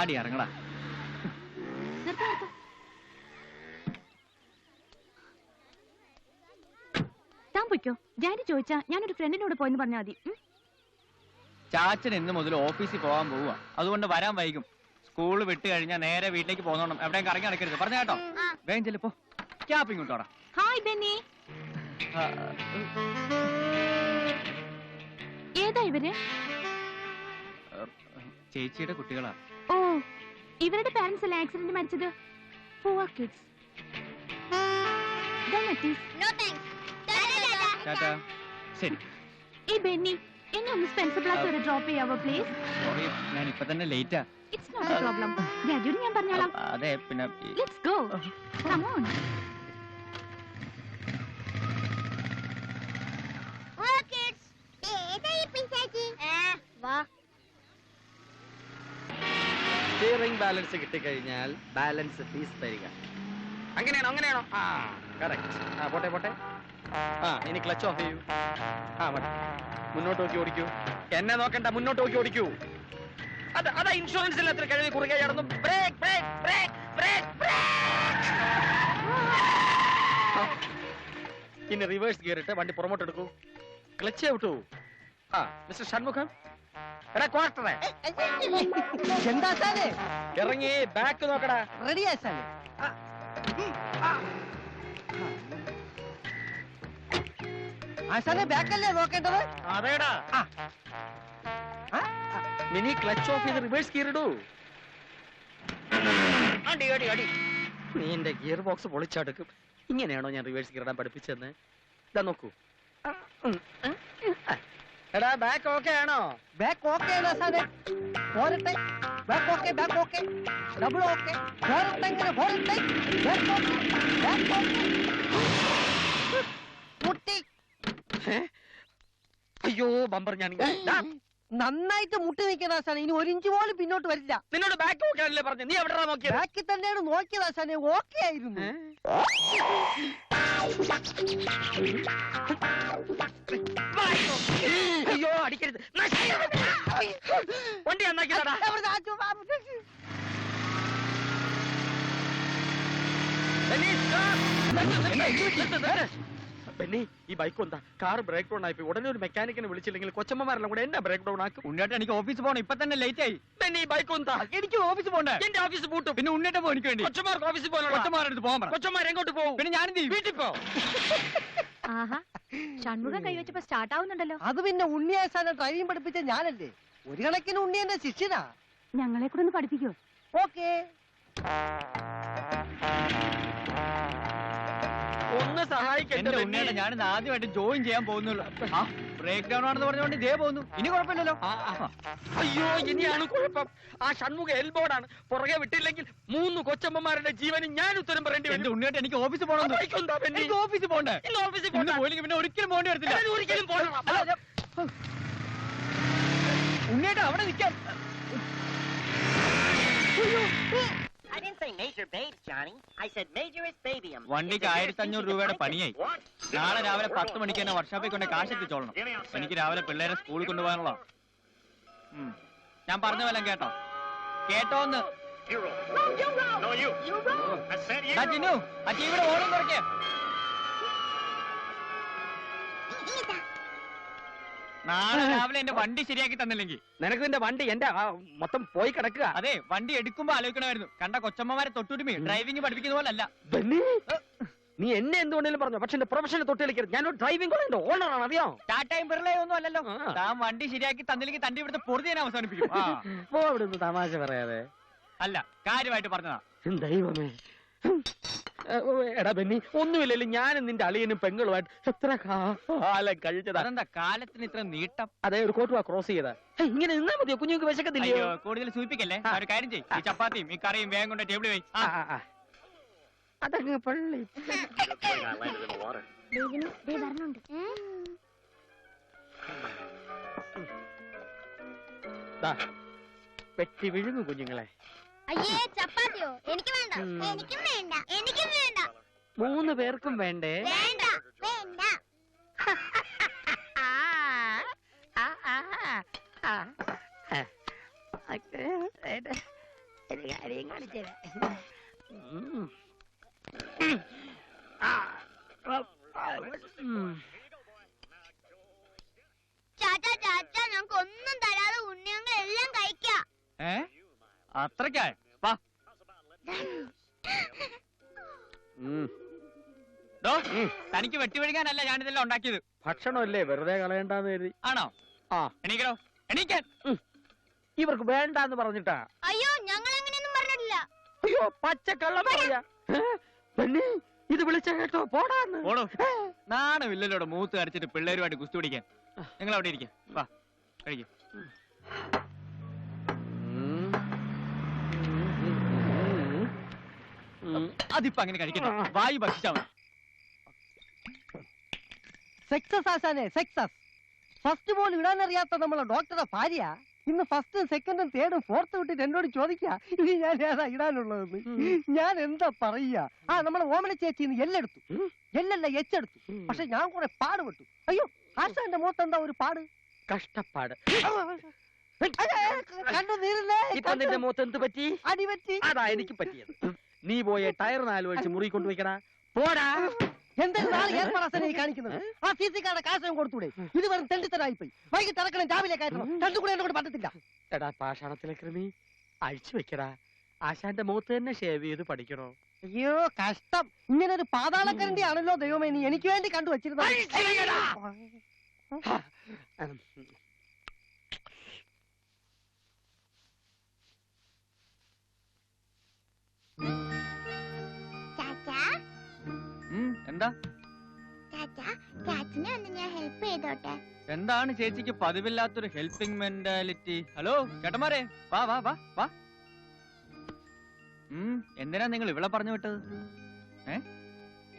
ചാടി ഇറങ്ങടാ. താൻ പൊയ്ക്കോ. ഡാഡി ചോദിച്ചാ ഞാനൊരു ഫ്രണ്ടിനോട് പോയെന്ന് പറഞ്ഞാൽ മതി. ചാച്ചൻ ഇന്ന് മുതൽ ഓഫീസിൽ പോകാൻ പോവുക, അതുകൊണ്ട് വരാൻ വൈകും. സ്കൂൾ വിട്ട് കഴിഞ്ഞാൽ നേരെ വീട്ടിലേക്ക് പോന്നോണം. എവിടെയും കറങ്ങി നടക്കരുത്, പറഞ്ഞ കേട്ടോ? വേഗം ചെല്ലപ്പോ. ക്യാപ്പ് ഇങ്ങോട്ടോടാ. ഹായ് ബെന്നി. ഏതാ ഇവര്? ചേച്ചിയുടെ കുട്ടികളാ. ഓ, ഇവരുടെ പാരന്റ്സ് അല്ലേ ആക്സിഡന്റ് മരിച്ചത്? Poor kids. ശരി. ഏയ് ബെന്നി, എന്നെ ഒന്ന് സ്പെൻസർ പ്ലാസ് വരെ ഡ്രോപ്പ് ചെയ്യാവോ പ്ലീസ്? സോറി, ഞാൻ ഇപ്പൊ തന്നെ ലേറ്റാ. It's not a problem. ഡാഡിയോട് ഞാൻ പറഞ്ഞോളാം. അതെ, പിന്നെ let's go. Come on. Steering balance കിട്ടിക്കഴിഞ്ഞാൽ ബാലൻസ് ഫീസ് തരിക. അങ്ങനെയാണോ? ആ കറക്റ്റ്. ആ പോട്ടെ. ആ ഇനി ക്ലച്ച് ഓഫ് ചെയ്യൂ. ആ മതി. മുന്നോട്ട് നോക്കി ഓടിക്കൂ. എന്നെ നോക്കണ്ട, മുന്നോട്ട് നോക്കി ഓടിക്കൂ. അതാ ഇൻഷുറൻസ് ഇല്ലാത്ത കഴിവ് കുറുകെ ചടന്നു. ബ്രേക്ക്. ഇനി റിവേഴ്സ് ഗിയർ ഇട്ട് വണ്ടി പുറമോട്ട് എടുക്കൂ. ക്ലച്ച് ഔട്ടു. ആ മിസ്റ്റർ ഷൺമുഖം, എടാ ക്വാർട്ടറെ എന്താ സാറേ? ഇറങ്ങി ബാക്ക് നോക്കടാ. റെഡിയാ സാറേ. ആശാനെ ബാക്കല്ലേ നോക്കേണ്ടത്? അതേടാ. മിനി ക്ലച്ച് ഓഫ് ചെയ്ത് റിവേഴ്സ് ഗിയർ ഇടൂ. അടി. നീ എന്റെ ഗിയർ ബോക്സ് പൊളിച്ചടുക്കും. ഇങ്ങനെയാണോ ഞാൻ റിവേഴ്സ് ഗിയർ ഇടാൻ പഠിപ്പിച്ചെന്ന്? ഇതാ നോക്കൂ. എടാ ബാക്ക് ഓക്കെ ആണോ? ബാക്ക് ഓക്കെ ആണോ സാറേ? പോരട്ടെ. Back okay. Double okay. പോരട്ടെ. Back okay. മുട്ടി. അയ്യോ ബമ്പർ ഞാൻ നന്നായിട്ട് മുട്ടി നിൽക്കണ സാറേ. ഇനി 1 ഇഞ്ച് പോലും പിന്നോട്ട് വരില്ല. നിന്നോട് ബാക്ക് നോക്കാനല്ലേ പറഞ്ഞു? നീ എവിടെയാ നോക്കിയത്? ബാക്കിൽ തന്നെയാണ് നോക്കിയതാ സാറേ. ഓക്കെ ആയിരുന്നു. അയ്യോ അടിക്കരുത്. വണ്ടി നന്നാക്കിയതാ. ബെന്നി, ഈ ബൈക്ക് എന്താ? കാർ ബ്രേക്ക് ഡൗൺ ആയിപ്പോയി. ഉടനെ ഒരു മെക്കാനിക്കിനെ വിളിച്ചില്ലെങ്കിൽ കൊച്ചമ്മമാരെല്ലാം കൂടെ എന്നെ ബ്രേക്ക് ഡൗൺ ആക്കും. ഉണ്ണേട്ട, എനിക്ക് ഓഫീസിൽ പോകണം. ഇപ്പൊ തന്നെ ലേറ്റ് ആയി. ബെന്നി, ഈ ബൈക്ക് എന്താ? എനിക്ക് ഓഫീസിൽ പോകണ്ടേ? എന്റെ ഓഫീസ് പൂട്ടും. പിന്നെ ഉണ്ണേട്ട പോ. എനിക്ക് വേണ്ടി കൊച്ചമാർക്ക് ഓഫീസിൽ പോകാനുള്ള കൊച്ചമാരെടുത്ത് പോകാൻ. കൊച്ചമാർ എങ്ങോട്ട് പോകും? പിന്നെ ഞാനെന്ത് ചെയ്യും? വീട്ടിൽ പോ. ആഹാ, ഷൺമുഖം കൈവച്ചപ്പോ സ്റ്റാർട്ട് ആവുന്നുണ്ടല്ലോ. അത് പിന്നെ ഉണ്ണിയാശാനെ ഡ്രൈവിംഗ് പഠിപ്പിച്ച ഞാനല്ലേ. ഒരു കണക്കിന് ഉണ്ണി എന്റെ ശിഷ്യനാ. ഞങ്ങളെ കൂടെ ഒന്ന് പഠിപ്പിക്കോ? ഓക്കേ. ഒന്ന് സഹായിക്കണ്ട ഉണ്ണേട്ട. ഞാനിന്ന് ആദ്യമായിട്ട് ജോയിൻ ചെയ്യാൻ പോകുന്നുള്ളൂ. ബ്രേക്ക് ഡൗൺ ആണെന്ന് പറഞ്ഞുകൊണ്ട് ഇതേ പോകുന്നു. ഇനി കുഴപ്പമില്ലല്ലോ. അയ്യോ, ഇനിയാണ് കുഴപ്പം. ആ ഷൺമുഖ എൽബോർഡാണ്. പുറകെ വിട്ടില്ലെങ്കിൽ 3 കൊച്ചമ്മമാരുടെ ജീവനും ഞാൻ ഉത്തരം പറയേണ്ടി വരും. ഉണ്ണേട്ട, എനിക്ക് ഓഫീസിൽ പോകണം. എനിക്ക് ഓഫീസിൽ പോകണ്ടേ? ഓഫീസിൽ പോയില്ലെങ്കിൽ പിന്നെ ഒരിക്കലും പോകേണ്ടി വരത്തില്ല. ഒരിക്കലും പോകണം. ഉണ്ണേട്ട, അവിടെ നിൽക്കാം. I didn't say major babes, Johnny. I said majorist babyum. വണ്ടിക്ക് 1500 രൂപയുടെ പണിയായി. നാളെ രാവിലെ 10 മണിക്ക് തന്നെ വർക്ക്ഷോപ്പിൽ കൊണ്ട് കാശ് എത്തിച്ചോളണം. എനിക്ക് രാവിലെ പിള്ളേരെ സ്കൂളിൽ കൊണ്ടുപോകാനുള്ള. ഞാൻ പറഞ്ഞ പോലെ കേട്ടോന്ന്. ജിനു, ആ ടിവിയുടെ ഓളം കുറയ്ക്കേ. നാളെ രാവിലെ എന്റെ വണ്ടി ശരിയാക്കി തന്നില്ലെങ്കിൽ നിനക്ക് നിന്റെ വണ്ടി എന്റെ മൊത്തം പോയി കിടക്കുക. അതെ, വണ്ടി എടുക്കുമ്പോ ആലോചിക്കണമായിരുന്നു. കണ്ട കൊച്ചമ്മമാരെ തൊട്ടുരുമി ഡ്രൈവിംഗ് പഠിപ്പിക്കുന്ന പോലെ അല്ല. നീ എന്നെ എന്തുകൊണ്ടെങ്കിലും പറഞ്ഞു, പക്ഷെ എന്റെ പ്രൊഫഷനെ തൊട്ട് കളിക്കരുത്. ഞാനൊരു ഡ്രൈവിംഗ് കോളേജിന്റെ ഓണറാണ്, അറിയാം. ടാറ്റയും ബിർളയും ഒന്നും അല്ലല്ലോ. താൻ വണ്ടി ശരിയാക്കി തന്നില്ലെങ്കിൽ തന്റെ ഇവിടുത്തെ പൊറുതി ഞാൻ അവസാനിപ്പിക്കും. പോ ഇവിടുന്ന്, തമാശ പറയാതെ. അല്ല, കാര്യമായിട്ട് പറഞ്ഞതാ. ദൈവമേ. എടാ ബെന്നി, ഒന്നുമില്ലല്ലോ. ഞാനും നിന്റെ അളിയനും പെങ്ങളുമായിട്ട് എത്ര കാലം കഴിച്ചതാ. അതെന്താ കാലത്തിന് ഇത്ര നീട്ടം? അതെ, ഒരു കോട്ടുവാ ക്രോസ് ചെയ്താ. ഇങ്ങനെ നിന്നാ മതിയോ? കുഞ്ഞുങ്ങൾക്ക് വിശക്കത്തില്ലയോ? കൂടുതൽ സൂചിപ്പിക്കല്ലേ. ഒരു കാര്യം ചെയ്യും, ഈ ചപ്പാത്തിയും ഈ കറിയും വേഗം കൊണ്ട് ടേബിളിൽ വെച്ച് അതങ്ങ് പള്ളി. പെറ്റി വിഴുങ്ങു കുഞ്ഞുങ്ങളെ. അയ്യേ, ചപ്പാത്തിയോ? എനിക്ക് വേണ്ട. എനിക്കും വേണ്ട. എനിക്കും വേണ്ട. 3 പേർക്കും വേണ്ടേ? വേണ്ട. വേണ്ട. ഒരു കാര്യം കാണിച്ചത്. ചാച്ചാ ചാച്ചാ ഞങ്ങൾക്ക് ഒന്നും തരാതെ ഉണ്ണിയങ്ങളെല്ലാം കഴിക്കാം. അത്രക്കായ വാ. തനിക്ക് വെട്ടിവഴിക്കാനല്ല ഞാനിതെല്ലാം ഉണ്ടാക്കിയത്. ഭക്ഷണമല്ലേ, വെറുതെ കളയണ്ടെന്ന് കരുതി. ആണോ? ആ, എണീക്കണോ? എണീക്കാൻ. ഇവർക്ക് വേണ്ടാന്ന് പറഞ്ഞിട്ടാ. അയ്യോ ഞങ്ങൾ എങ്ങനെയൊന്നും പറഞ്ഞിട്ടില്ല. അയ്യോ, പച്ചക്കള്ളം പറയാ. ഇത് വിളിച്ച കേട്ടോ, പോടാന്ന്. ഓടോ, നാണമില്ലല്ലോടെ മൂത്ത് കരച്ചിട്ട് പിള്ളേരുമായിട്ട് കുസ്തി പിടിക്കാൻ. നിങ്ങൾ അവിടെ ഇരിക്കാം. വാ കഴിക്കും. അതിപ്പോ അങ്ങനെ കഴിക്കണ്ട, വായു ഭക്ഷിച്ചാ മതി. സക്സസ് ആശാനെ, സക്സസ്. ഫസ്റ്റ് ബോൾ ഇടാനറിയാത്ത നമ്മളെ ഡോക്ടറെ ഭാര്യ ഇന്ന് ഫസ്റ്റും സെക്കൻഡും തേർഡും ഫോർത്ത് വിട്ടിട്ട് എന്നോട് ചോദിക്കാ ഇനി ഞാൻ ഏതാ ഇടാനുള്ളതെന്ന്. ഞാൻ എന്താ പറയാ? നമ്മളെ ഓമന ചേച്ചിന്ന് എല്ലെടുത്തു, എല്ലല്ല എച്ചെടുത്തു. പക്ഷെ ഞാൻ കുറെ പാടുപെട്ടു. അയ്യോ, ആശാന്റെ മുഖത്ത് എന്താ ഒരു പാട്? കഷ്ടപ്പാട്. കണ്ടു നീരില്ലേ? ഇപ്പൊ നിന്റെ മുഖത്ത് എന്ത് പറ്റി? അടിപറ്റി. അതാ എനിക്ക് പറ്റിയത്. നീ പോയ ടയർ 4 വലിച്ച് മുറി കൊണ്ടുവയ്ക്കടാ. പോടാ. എന്തെങ്കിലും ഏർപ്പാടാസനെ കാണിക്കുന്നത്? ആ സി സി കാരുടെ കാശം കൊടുത്തൂടെ? ഇത് വെറും തെണ്ടിത്തരായിപ്പോയി. വൈകിട്ട് ഇറക്കണം, രാവിലെ കയറ്റണം. രണ്ടു കൂടെ എന്നോട് പറ്റത്തില്ല. എടാ പാഷാണത്തിലെ കൃമി, അഴിച്ചു വെക്കടാ. ആശാന്റെ മുഖത്ത് തന്നെ ഷേവ് ചെയ്ത് പഠിക്കണോ? അയ്യോ കഷ്ടം. ഇങ്ങനെ ഒരു പാതാളക്കരണ്ടി ആണല്ലോ ദൈവമേ നീ എനിക്ക് വേണ്ടി കണ്ടുവച്ചിരുന്നത്. എന്താ ചാച്ചനെ ഒന്ന് ഞാൻ ഹെൽപ്പ് ചെയ്തോട്ടെ? എന്താണ് ചേച്ചിക്ക് പതിവില്ലാത്തൊരു ഹെൽപ്പിംഗ് മെന്റാലിറ്റി? ഹലോ ചേട്ടന്മാരെ, വാ വാ വാ വാ. എന്തിനാ നിങ്ങൾ ഇവിടെ പറഞ്ഞു വിട്ടത്?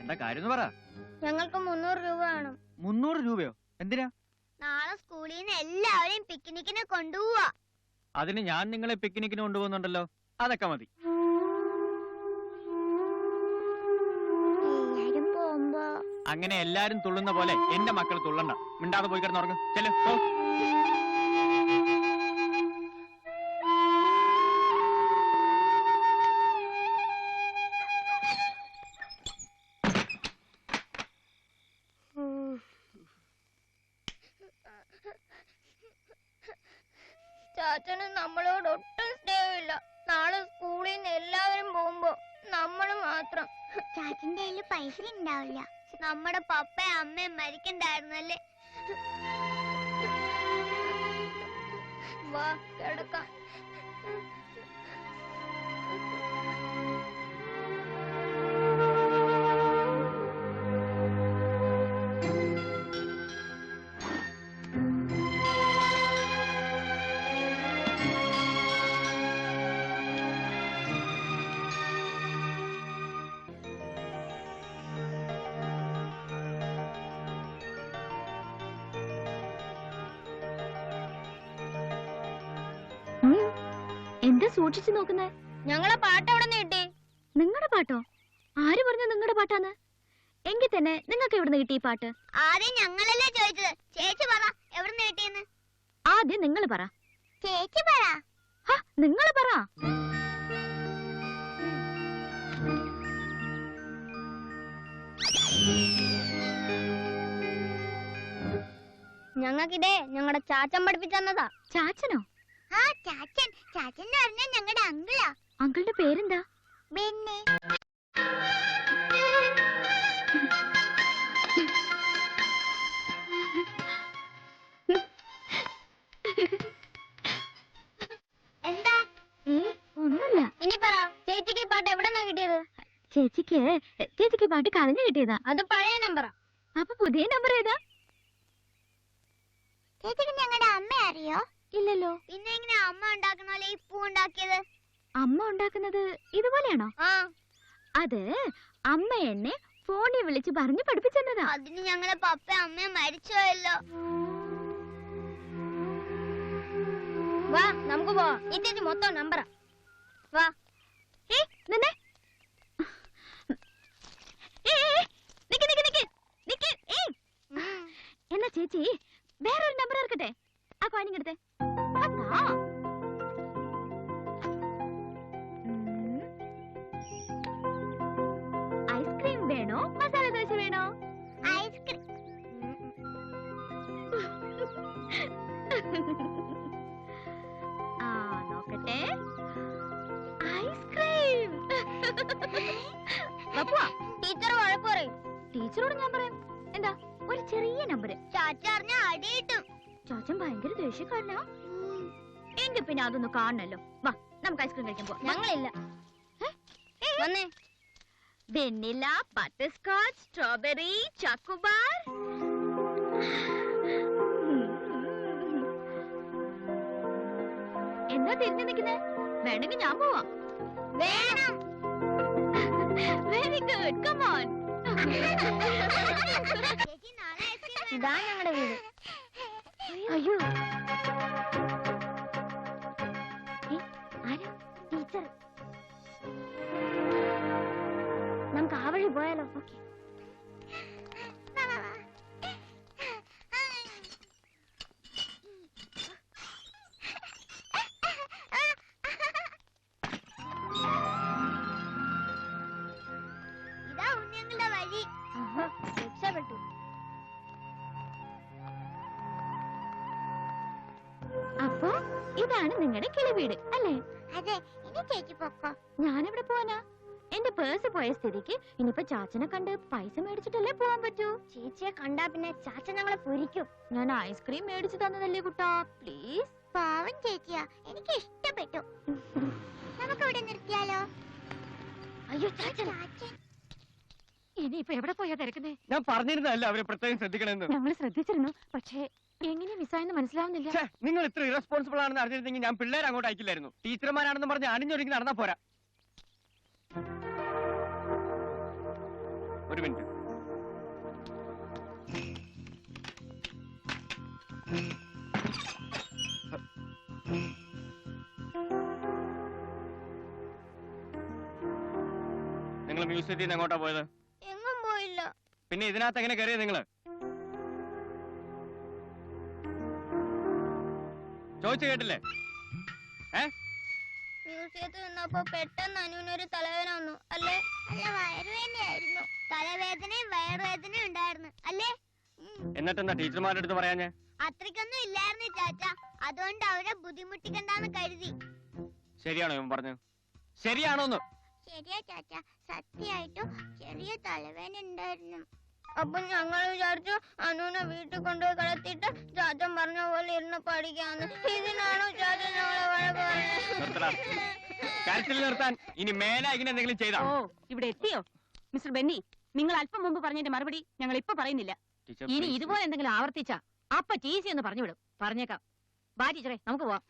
എന്താ കാര്യം പറ. ഞങ്ങൾക്ക് 300 രൂപ വേണം. 300 രൂപയോ? എന്തിനാ? നാളെ സ്കൂളിൽ നിന്ന് എല്ലാവരെയും പിക്നിക്കിന് കൊണ്ടുപോവാ. അതിന് ഞാൻ നിങ്ങളെ പിക്നിക്കിന് കൊണ്ടുപോകുന്നുണ്ടല്ലോ, അതൊക്കെ മതി. അങ്ങനെ എല്ലാരും തുള്ളുന്ന പോലെ എന്റെ മക്കൾ തുള്ളണ്ട. മിണ്ടാതെ പോയി കിടന്നുറങ്ങും. ചെല്ലു. ചാച്ചന് നമ്മളോട് ഒട്ടും സ്നേഹമില്ല. നാളെ സ്കൂളിൽ നിന്ന് എല്ലാവരും പോകുമ്പോ നമ്മൾ മാത്രം. ചാച്ചന്റെ കയ്യില് പൈസ ഉണ്ടാവില്ല. നമ്മുടെ പപ്പയും അമ്മയും മരിക്കണ്ടായിരുന്നല്ലേ. വാ കിടക്കാം. എന്താ സൂക്ഷിച്ചു നോക്കുന്നേ? ഞങ്ങളെ പാട്ട് എവിടെ നിന്ന് കിട്ടി? നിങ്ങളുടെ പാട്ടോ? ആര് പറഞ്ഞു നിങ്ങളുടെ പാട്ടാന്ന്? എങ്കിൽ തന്നെ നിങ്ങൾക്ക് എവിടെ നിന്ന് കിട്ടി ഈ പാട്ട്? ആദ്യം ഞങ്ങളല്ലേ ചോദിച്ചത്. ചേച്ചി പറ എവിടെ നിന്ന് കിട്ടിയെന്ന്. ആദ്യം നിങ്ങൾ പറ. ചേച്ചി പറ. നിങ്ങൾ പറ. ഞങ്ങൾക്കിതേ ഞങ്ങളുടെ ചാച്ചൻ പഠിപ്പിച്ചെന്നതാ. ചാച്ചനോ? ആ ചാച്ചൻ. ചാച്ചൻ എന്ന് പറഞ്ഞാൽ ഞങ്ങളുടെ അങ്കിളാ. അങ്കിളുടെ പേരെന്താ? ബെന്നി. എന്താ? ഒന്നുമില്ല. ഇനി പറ ചേച്ചിക്ക് ഈ പാട്ട് എവിടെ നിന്നാ കിട്ടിയത്? ചേച്ചിക്ക് പാട്ട് കളഞ്ഞു കിട്ടിയതാ. അത് പഴയ നമ്പറാ. അപ്പൊ പുതിയ നമ്പർ ഏതാ? ചേച്ചിക്ക് ഞങ്ങളുടെ അമ്മ അറിയോ? ഇല്ലല്ലോ. പിന്നെ എങ്ങനെ അമ്മ ഉണ്ടാക്കുന്ന പോലെ ഈ പൂ ഉണ്ടാക്കിയത്? അമ്മ ഉണ്ടാക്കുന്നത് ഇതുപോലെയാണോ? ആ. അത് അമ്മ എന്നെ ഫോണിൽ വിളിച്ച് പറഞ്ഞു പഠിപ്പിച്ചെന്നതാ. അതിന് ഞങ്ങളെ പപ്പയും അമ്മയും മരിച്ചുപോയല്ലോ. വാ നമുക്ക് പോവാം. ഈ ചേച്ചി മൊത്തം നമ്പറാ. വാ. നിന്നെ എന്നാ ചേച്ചി വേറൊരു നമ്പർ ഇറക്കട്ടെ. ആ കോയിനിങ് എടുത്തേ. വേണോ മസാല ദോശ വേണോ? ഐസ്ക്രീം. ആ നോക്കട്ടെ. ഐസ്ക്രീം. ടീച്ചർ വഴക്ക് പറയും. ടീച്ചറോട് ഞാൻ പറയാം. എന്താ ഒരു ചെറിയ നമ്പർ. ചാച്ച അറിഞ്ഞ അടി കിട്ടും. ചാച്ചൻ ഭയങ്കര ദേഷ്യക്കാരനാ. എങ്കിൽ പിന്നെ അതൊന്ന് കാണണല്ലോ. വാ നമുക്ക് ഐസ്ക്രീം കഴിക്കാൻ പോവാം. ഞങ്ങളില്ല. വന്നേ. Vanilla, butterscotch, strawberry, chocobar. എന്താ തിരിഞ്ഞു നിൽക്കുന്നേ? വേണമെങ്കിൽ ഞാൻ പോവാം. വേണം. Very good, come on. ചേച്ചി നാളെ ഐസ്ക്രീം. ഇതാ ഞങ്ങളുടെ വീട്. അയ്യോ ആരാ? ടീച്ചർ. നമുക്ക് ആ വഴി പോയാലോ? ഓക്കെ. ഇതാ ഉണ്ണിയങ്ങളുടെ വഴി. രക്ഷപ്പെട്ടു. അപ്പോ ഇതാണ് നിങ്ങളുടെ കിളിവീട് അല്ലേ? അതെ. ഇനി ചേച്ചി പൊക്കോ. ഞാനെവിടെ പോവാനാ? എന്റെ പേഴ്സ് പോയ സ്ഥിതിക്ക് ഇനിയിപ്പോ ചാച്ചനെ കണ്ട് പൈസ മേടിച്ചിട്ടല്ലേ പോവാൻ പറ്റൂ. ചേച്ചിയെ കണ്ടാ പിന്നെ ചാച്ച ഞങ്ങളെ പൊരിക്കും. ഞാൻ ഐസ്ക്രീം മേടിച്ചു തന്നതല്ലേ കുട്ടാ, പ്ലീസ്. പാവം ചേച്ചിയാ, എനിക്ക് ഇഷ്ടപ്പെട്ടു. നമുക്ക് ഇവിടെ നിർത്തിയാലോ? അയ്യോ ചാച്ചൻ, ഇനിയിപ്പോ എവിടെ പോയാ തിരക്കുന്നേ? ഞാൻ പറഞ്ഞിരുന്നതല്ല അവരെ പ്രത്യേകം ശ്രദ്ധിക്കണമെന്ന്. ഞങ്ങൾ ശ്രദ്ധിച്ചിരുന്നു, പക്ഷേ എങ്ങനെ മിസ്സായെന്ന് മനസ്സിലാവുന്നില്ല. ഛേ, നിങ്ങൾ ഇത്ര ഇറസ്പോൺസിബിൾ ആണെന്ന് അറിഞ്ഞിരുന്നെങ്കിൽ ഞാൻ പിള്ളേരെ അങ്ങോട്ട് അയക്കില്ലായിരുന്നു. ടീച്ചർമാരാണെന്ന് പറഞ്ഞ് അണിഞ്ഞൊരുങ്ങി നടന്നാ പോരാ. ഒരു മിനിറ്റ്. നിങ്ങൾ മ്യൂസിയത്തിൽ നിന്ന് എങ്ങോട്ടാ പോയത്? എങ്ങും പോയില്ല. പിന്നെ ഇതിനകത്ത് എങ്ങനെ കയറിയത് നിങ്ങള്? ചോദിച്ചു കേട്ടില്ലേ? മ്യൂസിയത്തിൽ നിന്നപ്പോ പെട്ടെന്ന് അനുവിനൊരു തലവേദന വന്നു അല്ലേ? അല്ല, വയറുവേദനയായിരുന്നു. തലവേദനയും വയറുവേദനയും ഉണ്ടായിരുന്നു അല്ലേ? എന്നിട്ടെന്താ ടീച്ചർമാരുടെ അടുത്ത് പറയാഞ്ഞേ? അത്രയ്ക്കൊന്നും ഇല്ലായിരുന്നു ചാച്ച, അതുകൊണ്ട് അവരെ ബുദ്ധിമുട്ടിക്കണ്ടെന്ന് കരുതി. ശരിയാണോ ഇവൻ പറഞ്ഞു? ശരിയാണോന്ന്? ശരിയാ ചാച്ച, സത്യമായിട്ടും ചെറിയ തലവേദന ഉണ്ടായിരുന്നു. അപ്പൊ ഞങ്ങൾ വിചാരിച്ചു അനുവിനെ വീട്ടിൽ കൊണ്ടുപോയി കിടത്തിയിട്ട് ചാച്ചൻ പറഞ്ഞ പോലെ ഇരുന്ന് പഠിക്കാന്ന്. ഇതിനാണോ ചാച്ചൻ ഞങ്ങളെ വഴക്ക് നിർത്തടാ. പറഞ്ഞത്? കരച്ചിൽ നിർത്താൻ. ഇനി മേലെ ഇങ്ങനെ എന്തെങ്കിലും ചെയ്താ? ഓ, ഇവിടെ എത്തിയോ മിസ്റ്റർ ബെന്നി? നിങ്ങൾ അല്പം മുമ്പ് പറഞ്ഞതിന്റെ മറുപടി ഞങ്ങൾ ഇപ്പൊ പറയുന്നില്ല. ടീച്ചർ, ഇനി please. ഇതുപോലെ എന്തെങ്കിലും ആവർത്തിച്ചാ അപ്പൊ ടീസി എന്ന് പറഞ്ഞു വിടും. പറഞ്ഞേക്കാം. വാ ടീച്ചറെ, നമുക്ക് പോവാം.